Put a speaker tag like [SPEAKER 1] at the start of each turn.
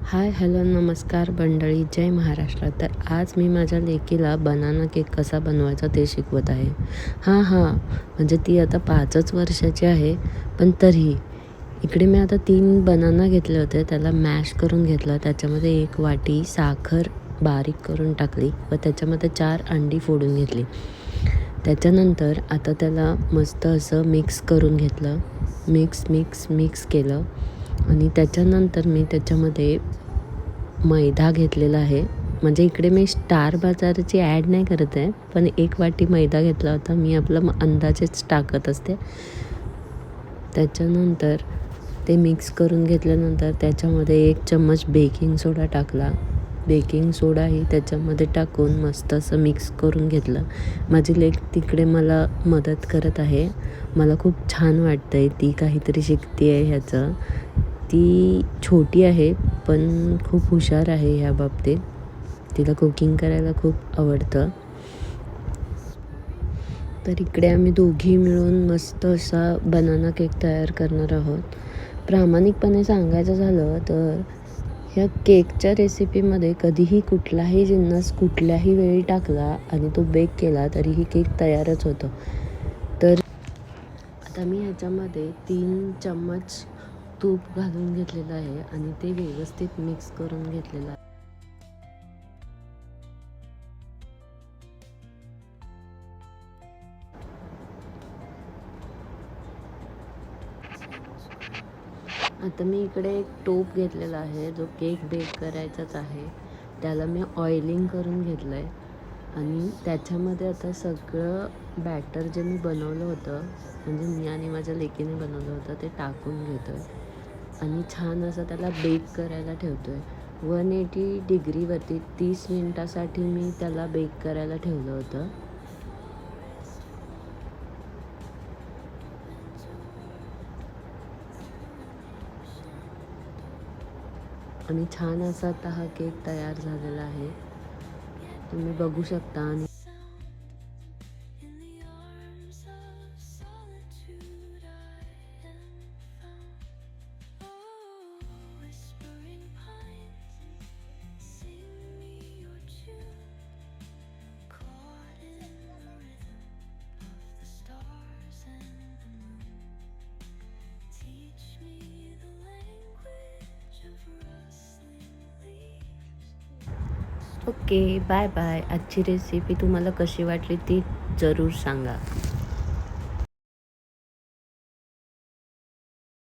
[SPEAKER 1] Hi hello नमस्कार मंडळी, जय महाराष्ट्र. तर आज मी माझ्या लेकीला बनाना केक कसा बनवायचा ते शिकवत आहे. म्हणजे ती आता 5च वर्षाची आहे, पण तरीही इकडे मी आता 3 बनाना घेतले होते. त्याला मॅश करून घेतलं. त्याच्यामध्ये 1 वाटी साखर बारीक करून टाकली व त्याच्यामध्ये 4 अंडी फोडून घेतली. त्याच्यानंतर आता त्याला मस्त असं मिक्स करून घेतलं. मिक्स केलं आणि त्याच्यानंतर मी त्याच्यामध्ये मैदा घेतलेला आहे. म्हणजे इकडे मी स्टार बाजारची ॲड नाही करत आहे, पण 1 वाटी मैदा घेतला होता. मी आपलं अंदाजेच टाकत असते. त्याच्यानंतर ते मिक्स करून घेतल्यानंतर त्याच्यामध्ये 1 चम्मच बेकिंग सोडा टाकला. बेकिंग सोडाही त्याच्यामध्ये टाकून मस्त असं मिक्स करून घेतलं. माझी लेक तिकडे मला मदत करत आहे. मला खूप छान वाटतं आहे, ती काहीतरी शिकते आहे ह्याचं. ती छोटी आहे पण खूप हुशार आहे ह्या बाबतीत. तिला कुकिंग करायला खूप आवडतं. तर इकडे आम्ही दोघी मिळून मस्त असा बनाना केक तयार करणार आहोत. प्रामाणिकपणे सांगायचं झालं तर ह्या केकच्या रेसिपीमध्ये कधीही कुठलाही जिन्नस कुठल्याही वेळी टाकला आणि तो बेक केला तरीही केक तयारच होतो. तर आता मी ह्याच्यामध्ये 3 चम्मच तूप घालून घेतलेलं आहे आणि ते व्यवस्थित मिक्स करून घेतलेलं आहे. आता मी इकडे एक टोप घेतलेला आहे, जो केक बेक करायचाच आहे. त्याला मी ऑइलिंग करून घेतलं आहे आणि त्याच्यामध्ये आता सगळं बॅटर जे मी बनवलं होतं, म्हणजे मी आणि माझ्या लेकीने बनवलं होतं, ते टाकून घेतो आहे आणि छान असं त्याला बेक करायला ठेवतो आहे. 180 डिग्रीवरती 30 मिनटासाठी मी त्याला बेक करायला ठेवलं होतं. आणि छान असा आता हा केक तयार झालेला आहे, तुम्ही बघू शकता. आणि ओके, बाय बाय. आजची रेसिपी तुम्हाला कशी वाटली ती जरूर सांगा.